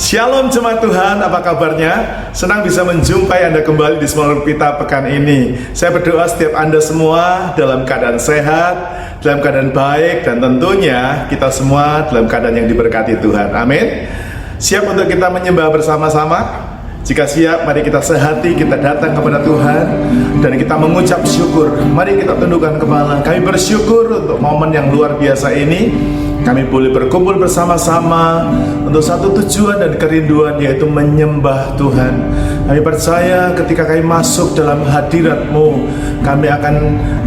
Shalom jemaat Tuhan, apa kabarnya? Senang bisa menjumpai Anda kembali di Small Group kita pekan ini. Saya berdoa setiap Anda semua dalam keadaan sehat, dalam keadaan baik, dan tentunya kita semua dalam keadaan yang diberkati Tuhan. Amin. Siap untuk kita menyembah bersama-sama? Jika siap, mari kita sehati, kita datang kepada Tuhan dan kita mengucap syukur. Mari kita tundukkan kepala. Kami bersyukur untuk momen yang luar biasa ini. Kami boleh berkumpul bersama-sama untuk satu tujuan dan kerinduan, yaitu menyembah Tuhan. Kami percaya ketika kami masuk dalam hadirat-Mu, kami akan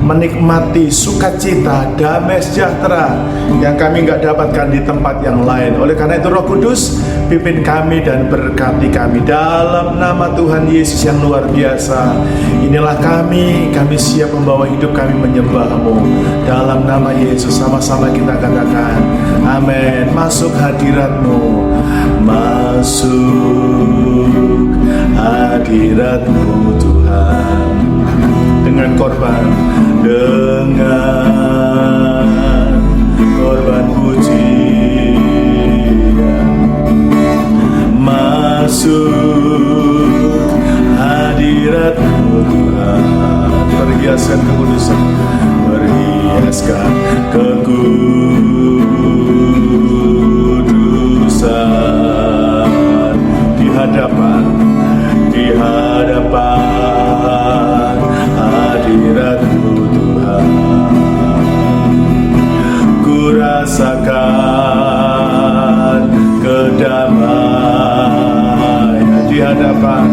menikmati sukacita, damai sejahtera yang kami nggak dapatkan di tempat yang lain. Oleh karena itu Roh Kudus, pimpin kami dan berkati kami dalam nama Tuhan Yesus yang luar biasa. Inilah kami siap membawa hidup kami menyembah-Mu. Dalam nama Yesus sama-sama kita katakan amin. Masuk hadirat-Mu, masuk hadirat-Mu Tuhan, dengan korban pujian. Masuk hadirat-Mu Tuhan, perhiaskan kekudusan, perhiaskan kekudusan di hadapan hadirat-Mu Tuhan. Ku rasakan kedamaian di hadapan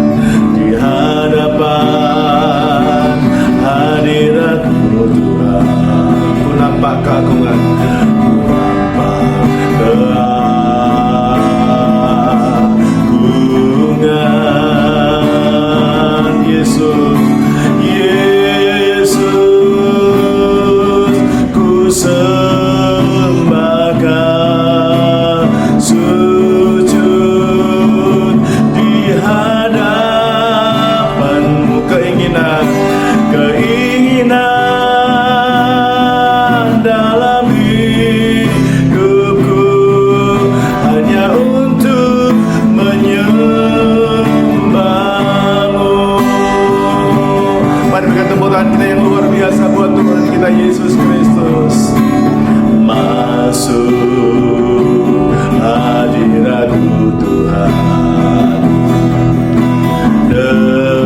hadirat-Mu Tuhan. Ku nampak keagungan, ku nampak keagungan Yesus, ku sembahkan sujud di hadapan-Mu. Keinginan dalam hidupku hanya untuk menyembah-Mu. Mari berikan tepuk tangan kita yang luar biasa buat Tuhan kita Yesus Kristus. Masuk hadirat-Mu Tuhan, dengan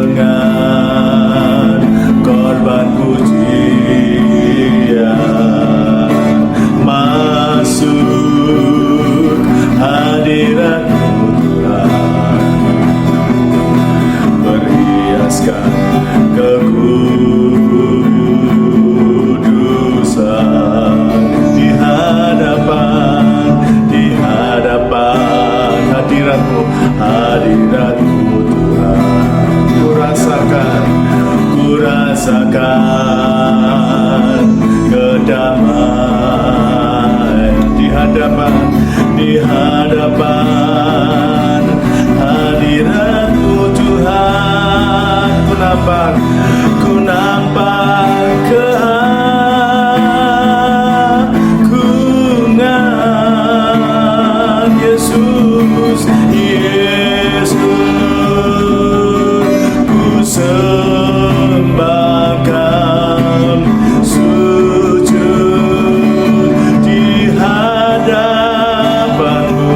korban pujian. Masuk hadirat-Mu Tuhan, perhiaskan kekudusan di hadapan hadirat-Mu Tuhan. Ku rasakan kedamaian di hadapan hadirat-Mu Tuhan. Ku nampak keagungan Yesus, ku sembahkan sujud di hadapan-Mu.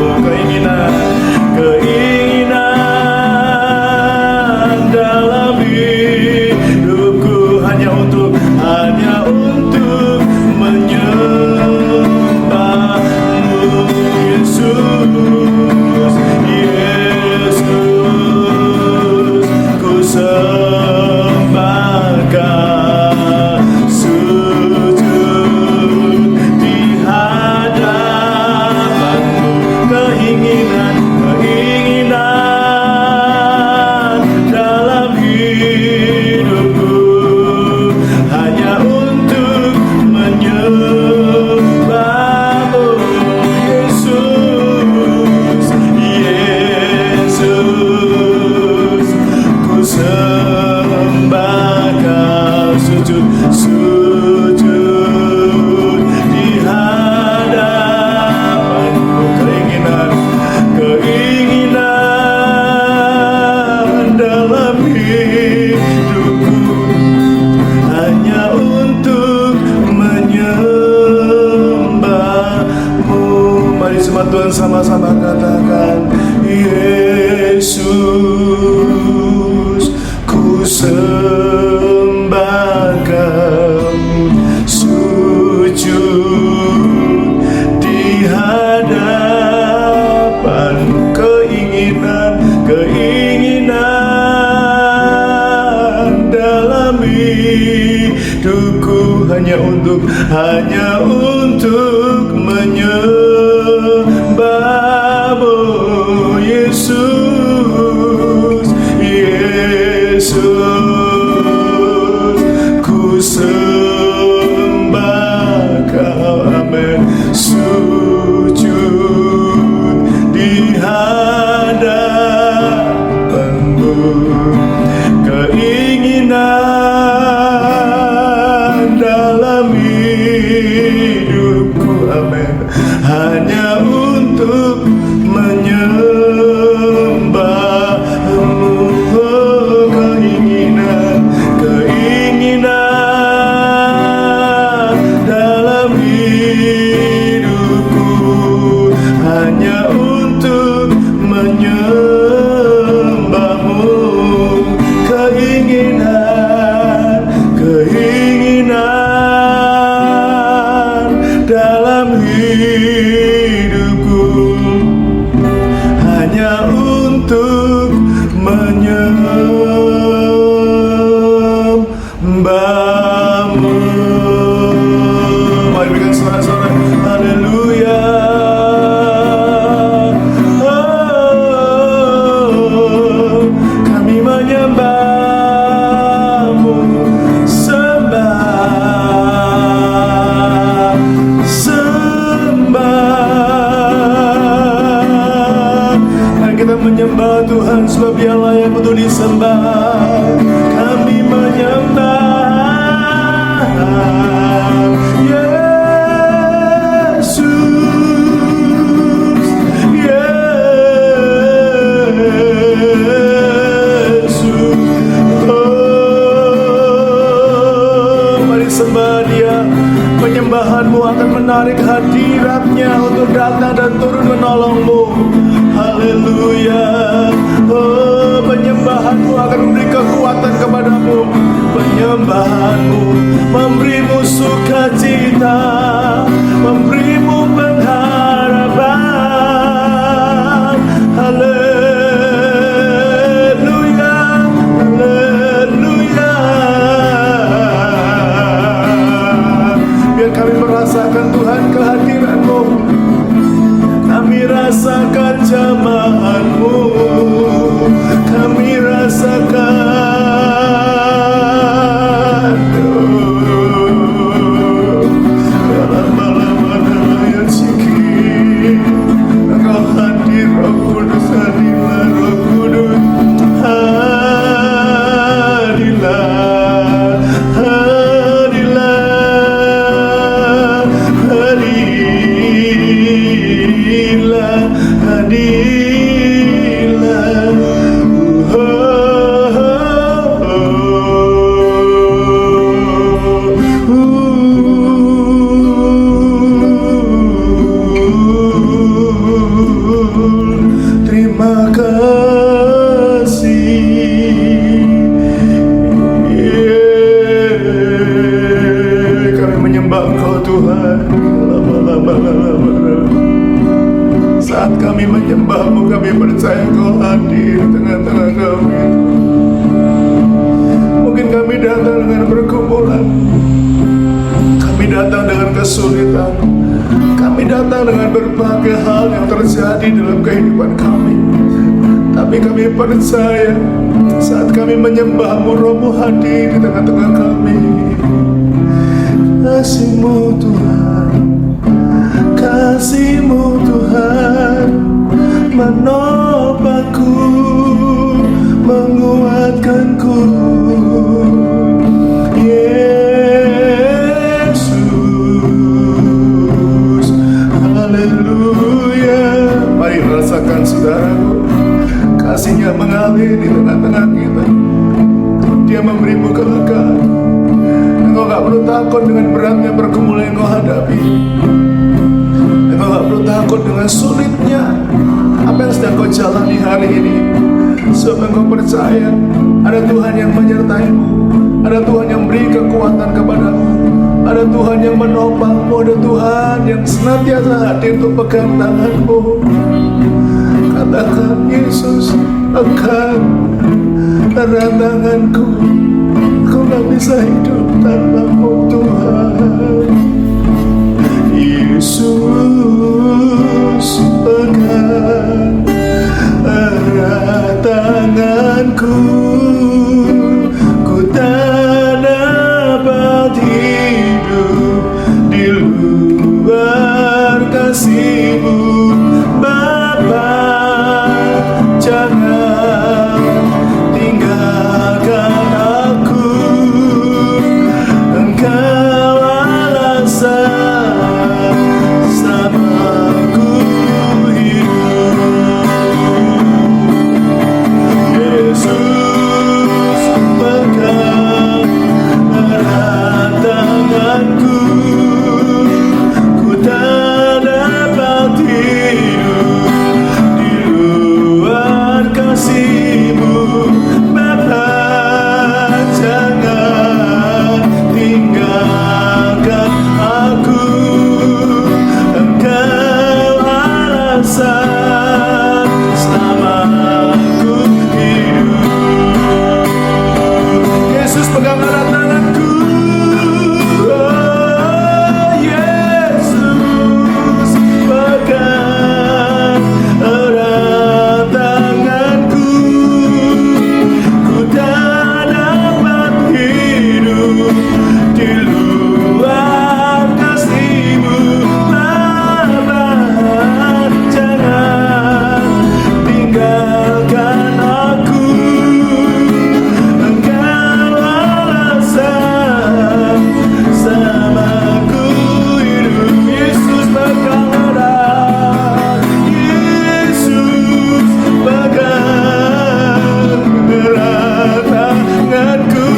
jemaat Tuhan sama-sama katakan, Yesus, ku sembah Kamu, sujud di hadapan keinginan dalam hidupku hanya untuk menyembahmu, Yesus, Yesus, ku sembah Kau, amin, sujud di hadapan-Mu, keinginan dalam hidupku, amin, hanya untuk menyembah-Mu. Keinginan dalam hidupku hanya untuk menyembah-Mu. Keinginan dalam hidupku hanya untuk menyembah-Mu. Mari berikan suara-suara haleluya. Oh, kami menyembah-Mu, sembah, sembah. Mari kita menyembah Tuhan sebab Dia layak untuk disembah. Kami menyembah Yesus, Yesus. Oh, mari sembah Dia. Penyembahanmu akan menarik hadirat-Nya untuk datang dan turun menolongmu. Haleluya. Oh, penyembahanmu akan memberi kekuatan kepadamu. Penyembahanmu memberimu sukacita, memberimu pengharapan. Haleluya, haleluya. Biar kami merasakan Tuhan kehadiran-Mu, kami rasakan jamahan-Mu, kami rasakan dalam malam raya Ciki. Engkau hadir, Roh Kudus, hadirlah Roh Kudus, hadirlah, hadirlah, hadirlah, hadirlah. Terima kasih, kami menyembah Engkau Tuhan. Saat kami menyembah-Mu, kami percaya Engkau hadir di tengah-tengah kami. Mungkin kami datang dengan pergumulan, kami datang dengan kesulitan, kami datang dengan berbagai hal yang terjadi dalam kehidupan kami. Tapi kami percaya saat kami menyembah-Mu, Roh-Mu hadir di tengah-tengah kami. Kasih-Mu Tuhan, kasih-Mu Tuhan menopangku, menguatkanku. Yesus, haleluya. Mari rasakan saudaraku, kasih-Nya mengalir di tengah-tengah kita. Dia memberimu kelegaan. Engkau gak perlu takut dengan beratnya pergumulan yang kau hadapi. Engkau gak perlu takut dengan sulitnya apa yang sedang kau jalani hari ini. Sebab engkau percaya ada Tuhan yang menyertai-Mu, ada Tuhan yang beri kekuatan kepadamu, ada Tuhan yang menopangmu, ada Tuhan yang senantiasa hadir untuk pegang tanganmu. Katakan, Yesus, akan erat tanganku, aku gak bisa hidup tanpamu Tuhan. Yesus, pegang erat tanganku, ku tak dapat hidup di luar kasih-Mu. Bapa, jangan tinggalkan aku, Engkau alasan selamaku hidup. Yesus, pegang erat tanganku, ku tak dapat hidup di luar kasih-Mu. Bapa, jangan tinggalkan aku, Engkau alasan selamaku hidup. Yesus, pegang erat tanganku. Oh, Yesus, pegang erat tanganku, ku tak dapat hidup di luar kasih-Mu. Bapa, jangan tinggalkan aku, Engkau alasan selamaku hidup. Yesus, pegang erat, Yesus, pegang erat tanganku,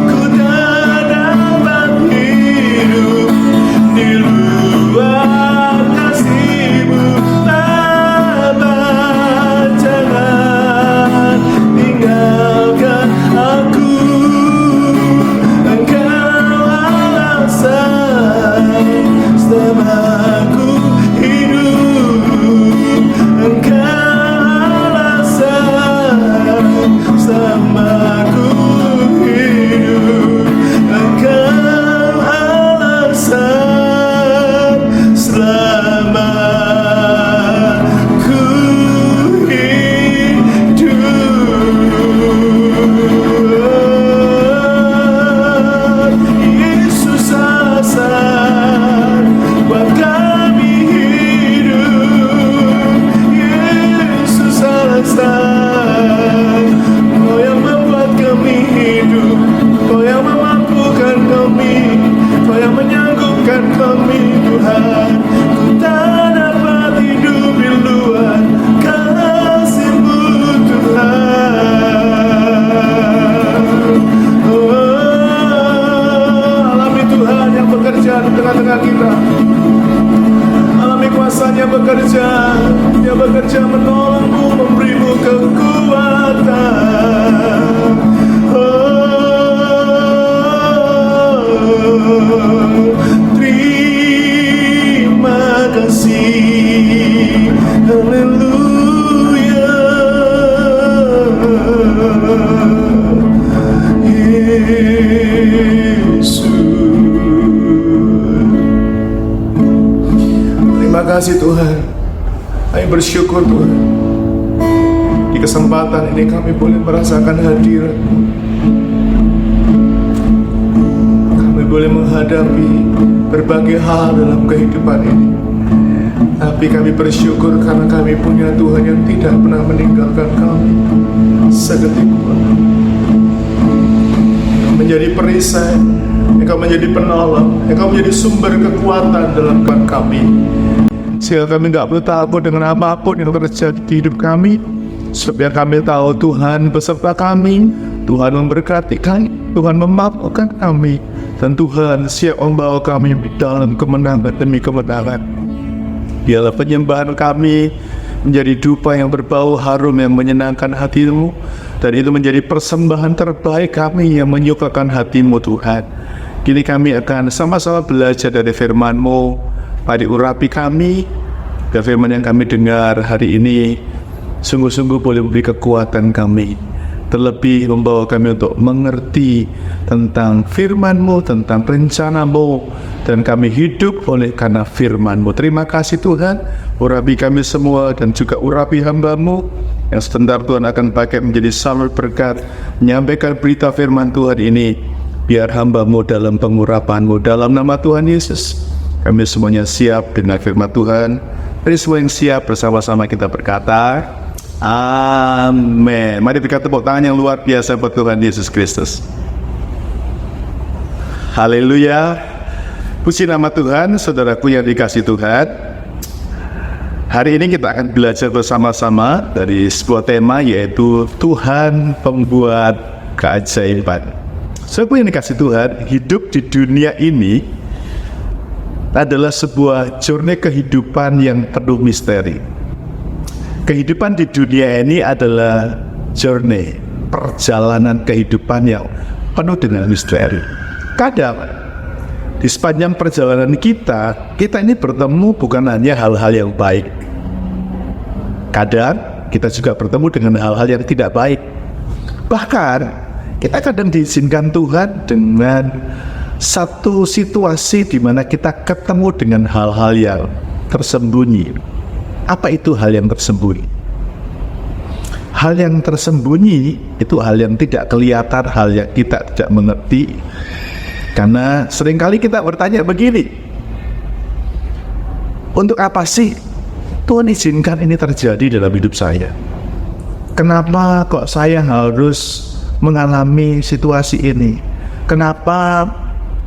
ku tak dapat hidup di luar kasih-Mu. Bapa, jangan tinggalkan aku, Engkau alasan selamaku hidup, Engkau alasan selamaku hidup, Engkau alasan selamaku hidup. Yesus, alasan buat kami hidup. Yesus, alasan, Kau yang membuat kami hidup, Kau yang memampukan kami, Kau yang menyanggupkan kami Tuhan. Ku tak dapat hidup di luar kasih-Mu Tuhan. Oh, alami Tuhan yang bekerja di tengah-tengah kita. Alami kuasa-Nya bekerja, Dia bekerja menolongmu, memberimu kekuatan. Oh, terima kasih, haleluya. Yesus, terima kasih Tuhan. Kami bersyukur Tuhan, di kesempatan ini kami boleh merasakan hadirat-Mu. Kami boleh menghadapi berbagai hal dalam kehidupan ini. Tapi kami bersyukur karena kami punya Tuhan yang tidak pernah meninggalkan kami sedetik pun. Engkau menjadi perisai, Engkau menjadi penolong, Engkau menjadi sumber kekuatan dalam kehidupan kami. Sehingga kami gak perlu takut dengan apapun yang terjadi di hidup kami. Sebab yang kami tahu Tuhan beserta kami, Tuhan memberkati kami, Tuhan memampukan kami, dan Tuhan siap membawa kami dalam kemenangan demi kemenangan. Biarlah penyembahan kami menjadi dupa yang berbau harum yang menyenangkan hati-Mu, dan itu menjadi persembahan terbaik kami yang menyukakan hati-Mu Tuhan. Kini kami akan sama-sama belajar dari firman-Mu. Mari urapi kami, dan firman yang kami dengar hari ini sungguh-sungguh boleh memberi kekuatan kami, terlebih membawa kami untuk mengerti tentang firman-Mu, tentang rencana-Mu, dan kami hidup oleh karena firman-Mu. Terima kasih Tuhan, urapi kami semua dan juga urapi hamba-Mu yang sebentar Tuhan akan pakai menjadi salur berkat, menyampaikan berita firman Tuhan ini. Biar hamba-Mu dalam pengurapan-Mu, dalam nama Tuhan Yesus, kami semuanya siap dengan firman Tuhan. Dari semua yang siap, bersama-sama kita berkata, amin. Mari berikan tepuk tangan yang luar biasa buat Tuhan Yesus Kristus. Haleluya. Puji nama Tuhan, saudaraku yang dikasih Tuhan. Hari ini kita akan belajar bersama-sama dari sebuah tema, yaitu Tuhan pembuat keajaiban. Saudaraku yang dikasih Tuhan, hidup di dunia ini adalah sebuah journey kehidupan yang penuh misteri. Kehidupan di dunia ini adalah journey, perjalanan kehidupan yang penuh dengan misteri. Kadang di sepanjang perjalanan kita ini bertemu bukan hanya hal-hal yang baik. Kadang kita juga bertemu dengan hal-hal yang tidak baik. Bahkan kita kadang diizinkan Tuhan dengan satu situasi di mana kita ketemu dengan hal-hal yang tersembunyi. Apa itu hal yang tersembunyi? Hal yang tersembunyi itu hal yang tidak kelihatan, hal yang kita tidak mengerti. Karena seringkali kita bertanya begini, untuk apa sih Tuhan izinkan ini terjadi dalam hidup saya? Kenapa kok saya harus mengalami situasi ini? Kenapa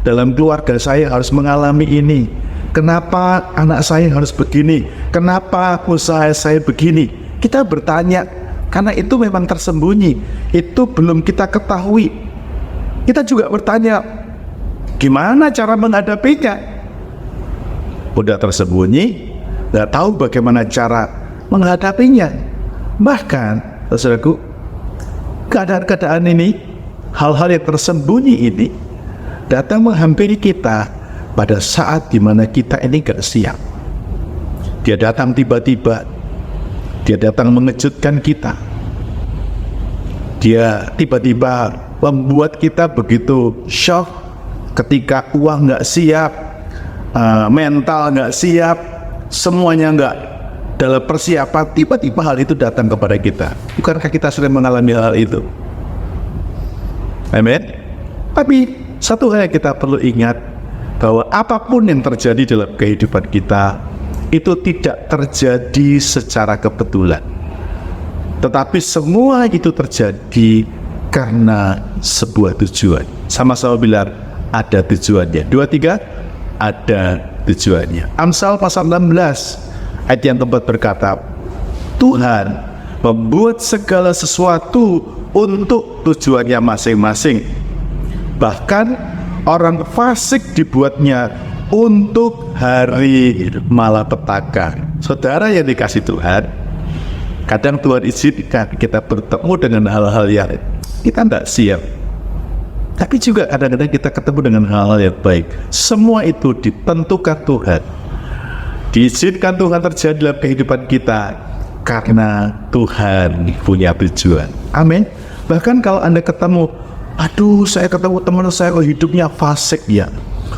dalam keluarga saya harus mengalami ini? Kenapa anak saya harus begini? Kenapa usaha saya begini? Kita bertanya karena itu memang tersembunyi, itu belum kita ketahui. Kita juga bertanya, gimana cara menghadapinya? Udah tersembunyi, nggak tahu bagaimana cara menghadapinya. Bahkan, saudaraku, keadaan-keadaan ini, hal-hal yang tersembunyi ini datang menghampiri kita pada saat dimana kita ini gak siap. Dia datang tiba-tiba, dia datang mengejutkan kita, dia tiba-tiba membuat kita begitu shock ketika uang gak siap, mental gak siap, semuanya gak dalam persiapan. Tiba-tiba hal itu datang kepada kita. Bukankah kita sering mengalami hal itu? Amin. Tapi satu hal yang kita perlu ingat, bahwa apapun yang terjadi dalam kehidupan kita itu tidak terjadi secara kebetulan, tetapi semua itu terjadi karena sebuah tujuan. Sama-sama bilang, ada tujuannya. 2, 3, ada tujuannya. Amsal pasal 16 ayat yang keempat berkata, Tuhan membuat segala sesuatu untuk tujuannya masing-masing. Bahkan orang fasik dibuatnya untuk hari malapetaka. Saudara yang dikasih Tuhan, kadang Tuhan izinkan kita bertemu dengan hal-hal yang kita tidak siap. Tapi juga kadang-kadang kita ketemu dengan hal-hal yang baik. Semua itu ditentukan Tuhan, diizinkan Tuhan terjadi dalam kehidupan kita karena Tuhan punya tujuan. Amin. Bahkan kalau Anda ketemu, aduh saya ketemu teman saya kok hidupnya fasik ya,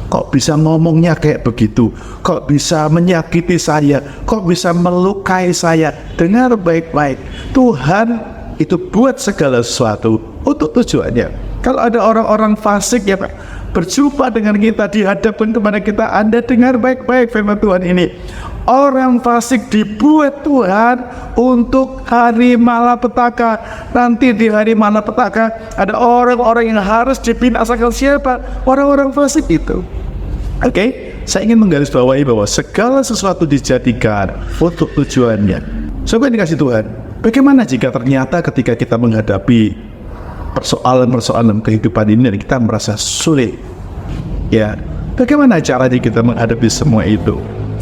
kok bisa ngomongnya kayak begitu, kok bisa menyakiti saya, kok bisa melukai saya. Dengar baik-baik, Tuhan itu buat segala sesuatu untuk tujuannya. Kalau ada orang-orang fasik ya Pak, berjumpa dengan kita, dihadapkan kepada kita, Anda dengar baik-baik firman Tuhan ini. Orang fasik dibuat Tuhan untuk hari malapetaka. Nanti di hari malapetaka ada orang-orang yang harus dibinasakan. Siapa? Orang-orang fasik itu. Oke, saya ingin menggarisbawahi bahwa segala sesuatu dijadikan untuk tujuannya. Sobat dikasih Tuhan, bagaimana jika ternyata ketika kita menghadapi persoalan-persoalan kehidupan ini dan kita merasa sulit? Ya, bagaimana caranya kita menghadapi semua itu?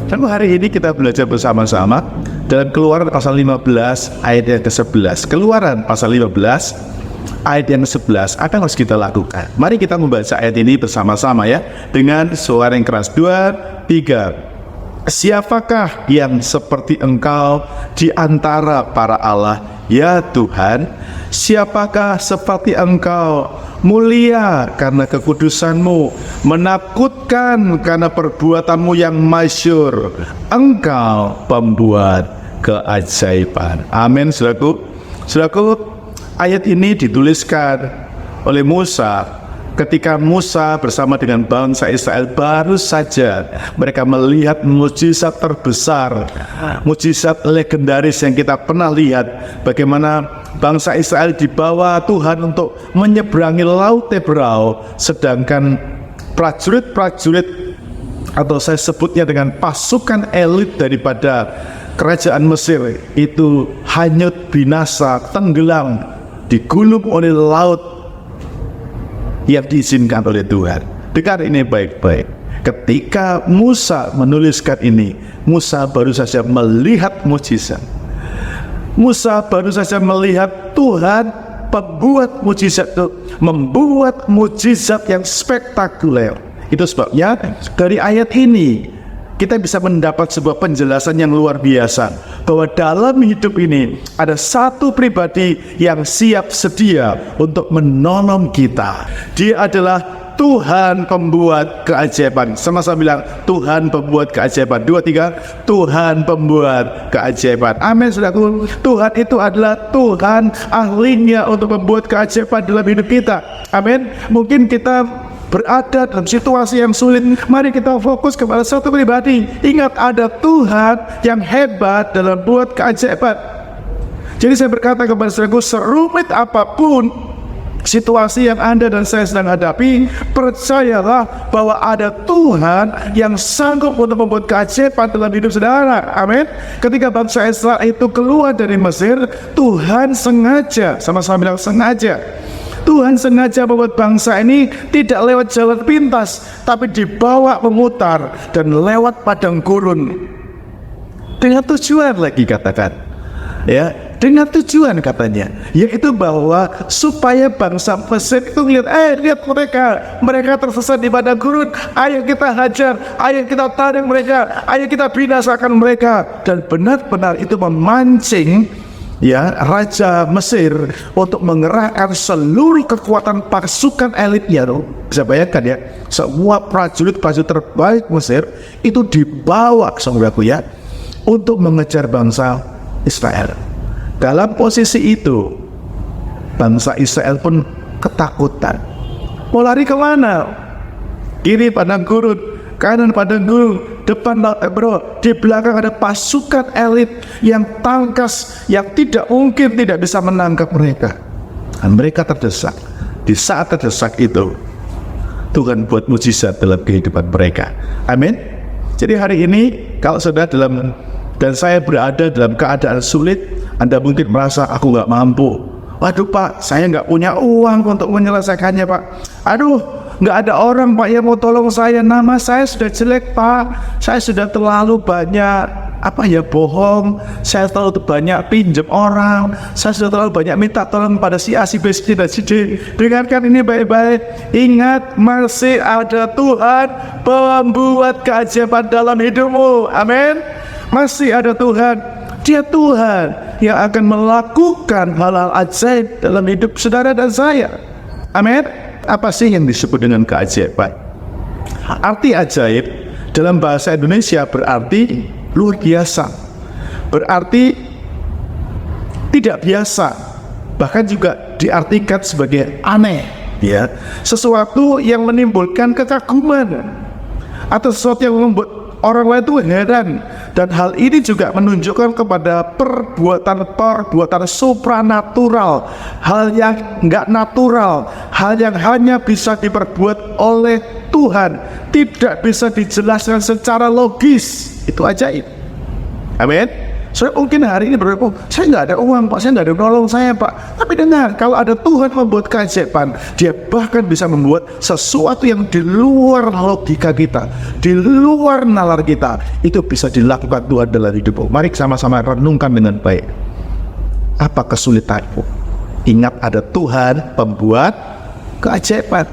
Dan hari ini kita belajar bersama-sama dalam Keluaran pasal 15 ayat yang ke-11. Keluaran pasal 15 ayat yang ke-11. Apa yang harus kita lakukan? Mari kita membaca ayat ini bersama-sama ya, dengan suara yang keras. 2, 3. Siapakah yang seperti Engkau di antara para Allah, ya Tuhan? Siapakah seperti Engkau, mulia karena kekudusan-Mu, menakutkan karena perbuatan-Mu yang masyhur? Engkau pembuat keajaiban. Amin, saudaraku. Saudaraku, ayat ini dituliskan oleh Musa ketika Musa bersama dengan bangsa Israel baru saja mereka melihat mukjizat terbesar, mukjizat legendaris yang kita pernah lihat, bagaimana bangsa Israel dibawa Tuhan untuk menyeberangi Laut Tebrau, sedangkan prajurit-prajurit, atau saya sebutnya dengan pasukan elit daripada kerajaan Mesir, itu hanyut, binasa, tenggelam, digulung oleh laut yang diizinkan oleh Tuhan. Dengar ini baik-baik. Ketika Musa menuliskan ini, Musa baru saja melihat mukjizat. Musa baru saja melihat Tuhan pembuat mukjizat itu, membuat mukjizat yang spektakuler. Itu sebabnya dari ayat ini kita bisa mendapat sebuah penjelasan yang luar biasa, bahwa dalam hidup ini ada satu pribadi yang siap sedia untuk menolong kita. Dia adalah Tuhan pembuat keajaiban. Sama-sama bilang, Tuhan pembuat keajaiban. 2, 3, Tuhan pembuat keajaiban. Amin, saudaraku. Tuhan itu adalah Tuhan ahlinya untuk membuat keajaiban dalam hidup kita. Amin. Mungkin kita berada dalam situasi yang sulit, mari kita fokus kepada satu pribadi. Ingat, ada Tuhan yang hebat dalam buat keajaiban. Jadi saya berkata kepada saudaraku, serumit apapun situasi yang Anda dan saya sedang hadapi, percayalah bahwa ada Tuhan yang sanggup untuk membuat keajaiban dalam hidup saudara. Amin. Ketika bangsa Israel itu keluar dari Mesir, Tuhan sengaja, sama-sama bilang sengaja, Tuhan sengaja membuat bangsa ini tidak lewat jalan pintas, tapi dibawa memutar dan lewat padang gurun. Dengan tujuan lagi katakan, ya, dengan tujuan katanya, yaitu bahwa supaya bangsa Mesir itu lihat mereka tersesat di padang gurun. Ayo kita hajar, ayo kita tarik mereka, ayo kita binasakan mereka. Dan benar-benar itu memancing, ya, Raja Mesir untuk mengerahkan seluruh kekuatan pasukan elitnya. Bisa bayangkan ya, semua prajurit-prajurit terbaik Mesir itu dibawa, saudaraku ya, untuk mengejar bangsa Israel. Dalam posisi itu, bangsa Israel pun ketakutan. Mau lari kemana? Kiri padang gurun, kanan padang gurun, depan Laut Tebrau, di belakang ada pasukan elit yang tangkas, yang tidak mungkin tidak bisa menangkap mereka. Dan mereka terdesak. Di saat terdesak itu, Tuhan buat mukjizat dalam kehidupan mereka. Amin. Jadi hari ini, kalau saudara dan saya berada dalam keadaan sulit, Anda mungkin merasa aku nggak mampu. Waduh Pak, saya nggak punya uang untuk menyelesaikannya Pak. Aduh, nggak ada orang Pak yang mau tolong saya. Nama saya sudah jelek Pak. Saya sudah terlalu banyak bohong. Saya terlalu banyak pinjam orang. Saya sudah terlalu banyak minta tolong pada si A, si B, si C, dan si D. Dengarkan ini baik-baik. Ingat, masih ada Tuhan pembuat keajaiban dalam hidupmu. Amin. Masih ada Tuhan. Dia Tuhan yang akan melakukan hal-hal ajaib dalam hidup saudara dan saya. Amin. Apa sih yang disebut dengan keajaiban? Arti ajaib dalam bahasa Indonesia berarti luar biasa, berarti tidak biasa, bahkan juga diartikan sebagai aneh, ya, sesuatu yang menimbulkan kekaguman atau sesuatu yang membuat orang lain itu heran. Dan hal ini juga menunjukkan kepada perbuatan supranatural, hal yang nggak natural, hal yang hanya bisa diperbuat oleh Tuhan, tidak bisa dijelaskan secara logis. Itu ajaib. Amin. Saya mungkin hari ini berkata, saya nggak ada uang Pak, saya nggak ada nolong saya Pak. Tapi dengar, kalau ada Tuhan membuat keajaiban, Dia bahkan bisa membuat sesuatu yang di luar logika kita, di luar nalar kita, itu bisa dilakukan Tuhan dalam hidupmu. Mari sama-sama renungkan dengan baik. Apa kesulitanmu? Ingat ada Tuhan pembuat keajaiban.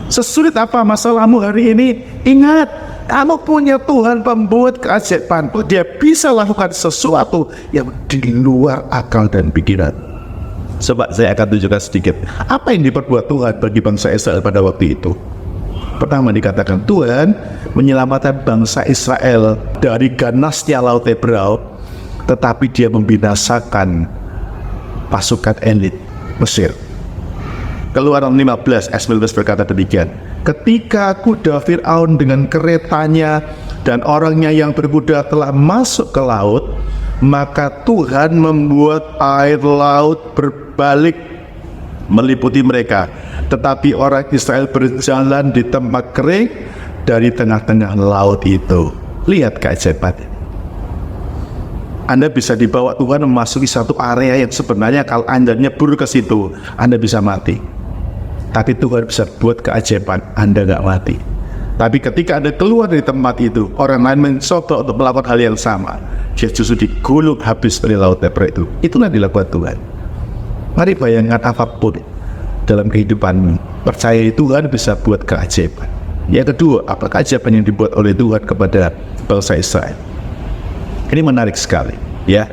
Sesulit apa masalahmu hari ini? Ingat, kamu punya Tuhan pembuat keajaiban. Dia bisa lakukan sesuatu yang di luar akal dan pikiran. Coba saya akan tunjukkan sedikit apa yang diperbuat Tuhan bagi bangsa Israel pada waktu itu. Pertama dikatakan Tuhan menyelamatkan bangsa Israel dari ganasnya Laut Tebrau, tetapi Dia membinasakan pasukan elit Mesir. Keluaran 15 ayat 19 berkata demikian. Ketika kuda Fir'aun dengan keretanya dan orangnya yang berkuda telah masuk ke laut, maka Tuhan membuat air laut berbalik meliputi mereka. Tetapi orang Israel berjalan di tempat kering dari tengah-tengah laut itu. Lihat keajaiban. Anda bisa dibawa Tuhan memasuki satu area yang sebenarnya kalau Anda nyebur ke situ, Anda bisa mati. Tapi Tuhan bisa buat keajaiban, Anda nggak mati. Tapi ketika Anda keluar dari tempat itu, orang lain mencoba untuk melakukan hal yang sama, dia justru digulung habis oleh Laut Tebrau itu. Itulah dilakukan Tuhan. Mari bayangkan apapun dalam kehidupanmu, percaya Tuhan bisa buat keajaiban. Yang kedua, apa keajaiban yang dibuat oleh Tuhan kepada bangsa Israel? Ini menarik sekali, ya.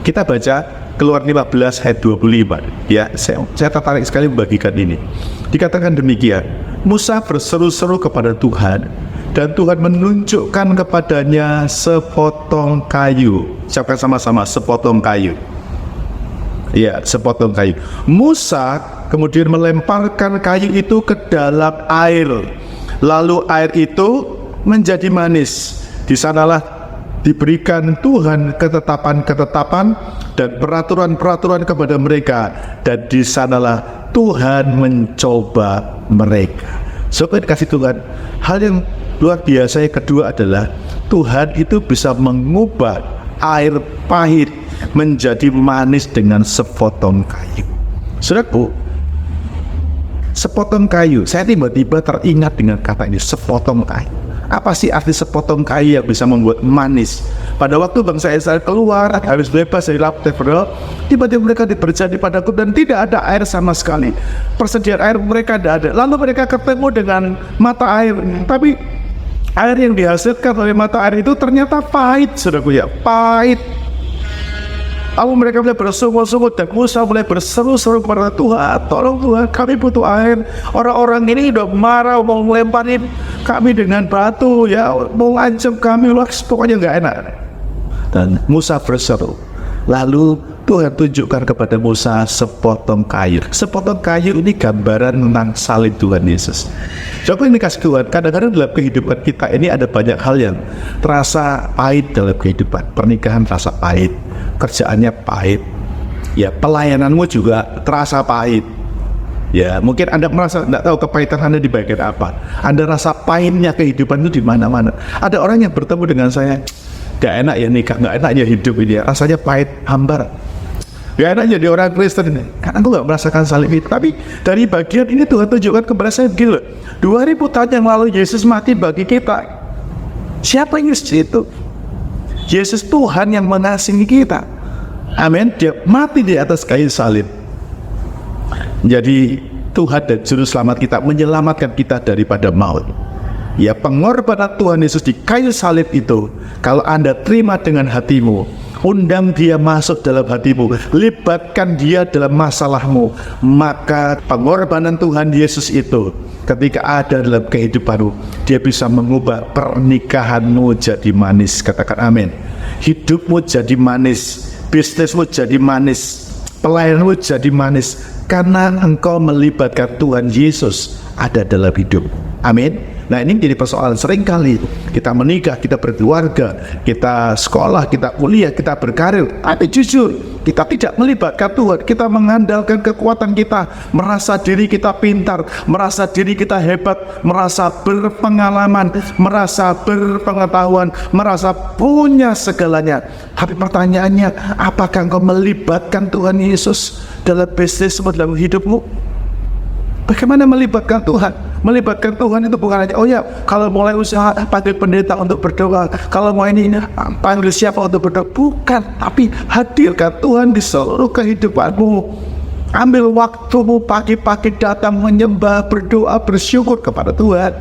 Kita baca Keluar 15 ayat 25, ya. Saya tertarik sekali membagikan ini. Dikatakan demikian, Musa berseru-seru kepada Tuhan, dan Tuhan menunjukkan kepadanya sepotong kayu. Ucapkan sama-sama, sepotong kayu. Ya, sepotong kayu. Musa kemudian melemparkan kayu itu ke dalam air, lalu air itu menjadi manis. Di sanalah diberikan Tuhan ketetapan-ketetapan dan peraturan-peraturan kepada mereka, dan di sanalah Tuhan mencoba mereka. Saya kasih Tuhan, hal yang luar biasa yang kedua adalah Tuhan itu bisa mengubah air pahit menjadi manis dengan sepotong kayu. Saudaraku, sepotong kayu, saya tiba-tiba teringat dengan kata ini, sepotong kayu. Apa sih arti sepotong kayu yang bisa membuat manis? Pada waktu bangsa Israel keluar, habis bebas dari Laut Tebrau, tiba-tiba mereka berjalan di padang gurun dan tidak ada air sama sekali. Persediaan air mereka tidak ada. Lalu mereka ketemu dengan mata air, tapi air yang dihasilkan oleh mata air itu ternyata pahit, saudaraku ya, pahit. Lalu mereka mulai bersungut-sungut dan Musa mulai berseru-seru kepada Tuhan, tolong Tuhan, kami butuh air. Orang-orang ini udah marah, mau ngelemparin kami dengan batu, ya, mau ngancam kami, pokoknya nggak enak. Dan Musa berseru. Lalu Tuhan tunjukkan kepada Musa sepotong kayu. Sepotong kayu ini gambaran tentang salib Tuhan Yesus. Coba ini kasih Tuhan, kadang-kadang dalam kehidupan kita ini ada banyak hal yang terasa pahit dalam kehidupan. Pernikahan terasa pahit, kerjaannya pahit, ya pelayananmu juga terasa pahit. Ya mungkin Anda merasa tidak tahu kepahitan Anda di bagian apa. Anda rasa pahitnya kehidupan itu di mana-mana. Ada orang yang bertemu dengan saya, gak enak ya nikah, gak enak ya hidup ini, rasanya pahit, hambar. Gak enak jadi orang Kristen ini, karena aku gak merasakan salib itu. Tapi dari bagian ini Tuhan tunjukkan kepada saya begini, 2000 tahun yang lalu Yesus mati bagi kita. Siapa Yesus itu? Yesus Tuhan yang mengasihi kita. Amin. Dia mati di atas kayu salib. Jadi Tuhan dan Juru Selamat kita menyelamatkan kita daripada maut. Ya, pengorbanan Tuhan Yesus di kayu salib itu, kalau Anda terima dengan hatimu, undang Dia masuk dalam hatimu, libatkan Dia dalam masalahmu, maka pengorbanan Tuhan Yesus itu ketika ada dalam kehidupanmu, Dia bisa mengubah pernikahanmu jadi manis. Katakan amin. Hidupmu jadi manis, bisnismu jadi manis, pelayananmu jadi manis, karena engkau melibatkan Tuhan Yesus ada dalam hidup. Amin. Nah, ini jadi persoalan seringkali kita menikah, kita berkeluarga, kita sekolah, kita kuliah, kita berkarir, tapi jujur kita tidak melibatkan Tuhan. Kita mengandalkan kekuatan kita, merasa diri kita pintar, merasa diri kita hebat, merasa berpengalaman, merasa berpengetahuan, merasa punya segalanya. Tapi pertanyaannya, apakah engkau melibatkan Tuhan Yesus dalam bisnismu, dalam hidupmu? Bagaimana melibatkan Tuhan? Melibatkan Tuhan itu bukan hanya, oh ya, kalau mulai usaha panggil pendeta untuk berdoa, kalau mau ini panggil siapa untuk berdoa. Bukan, tapi hadirkan Tuhan di seluruh kehidupanmu. Ambil waktumu pagi-pagi datang menyembah, berdoa, bersyukur kepada Tuhan.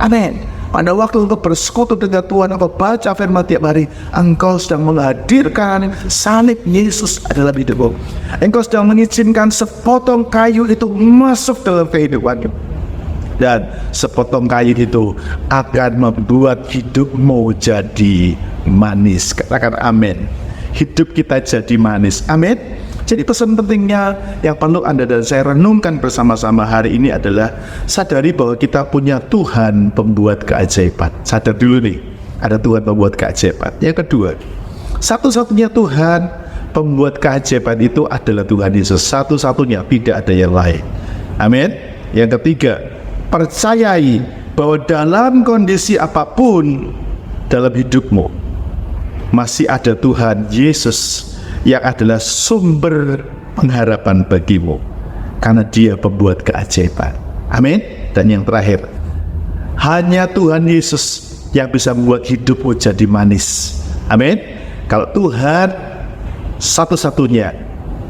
Amin. Pada waktu engkau bersekutu dengan Tuhan, engkau baca firman tiap hari, engkau sedang menghadirkan salib Yesus dalam hidupmu. Engkau sedang mengizinkan sepotong kayu itu masuk dalam kehidupanmu. Dan sepotong kayu itu akan membuat hidupmu jadi manis. Katakan amin. Hidup kita jadi manis. Amin. Jadi pesan pentingnya yang perlu Anda dan saya renungkan bersama-sama hari ini adalah sadari bahwa kita punya Tuhan pembuat keajaiban. Sadar dulu nih, ada Tuhan pembuat keajaiban. Yang kedua, satu-satunya Tuhan pembuat keajaiban itu adalah Tuhan Yesus. Satu-satunya, tidak ada yang lain. Amin. Yang ketiga, percayai bahwa dalam kondisi apapun dalam hidupmu masih ada Tuhan Yesus yang adalah sumber pengharapan bagimu, karena Dia pembuat keajaiban. Amin. Dan yang terakhir, hanya Tuhan Yesus yang bisa membuat hidupmu jadi manis. Amin. Kalau Tuhan satu-satunya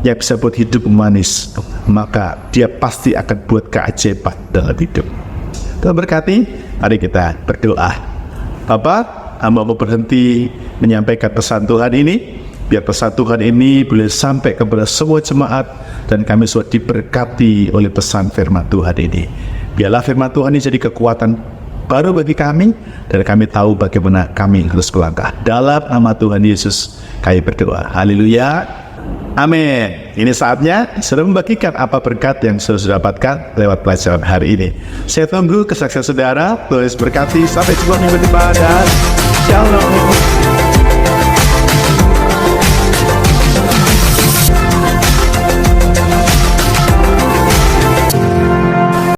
yang bisa buat hidupmu manis, maka Dia pasti akan buat keajaiban dalam hidup. Tuhan berkati. Mari kita berdoa. Bapa, hamba mau berhenti menyampaikan pesan Tuhan ini. Biar pesan Tuhan ini boleh sampai kepada semua jemaat, dan kami sudah diberkati oleh pesan firman Tuhan ini. Biarlah firman Tuhan ini jadi kekuatan baru bagi kami, dan kami tahu bagaimana kami harus melangkah. Dalam nama Tuhan Yesus kami berdoa. Haleluya. Amin. Ini saatnya sudah membagikan apa berkat yang sudah dapatkan lewat pelajaran hari ini. Saya tunggu kesaksian saudara. Tuhan berkati. Sampai jumpa minggu depan dan shalom.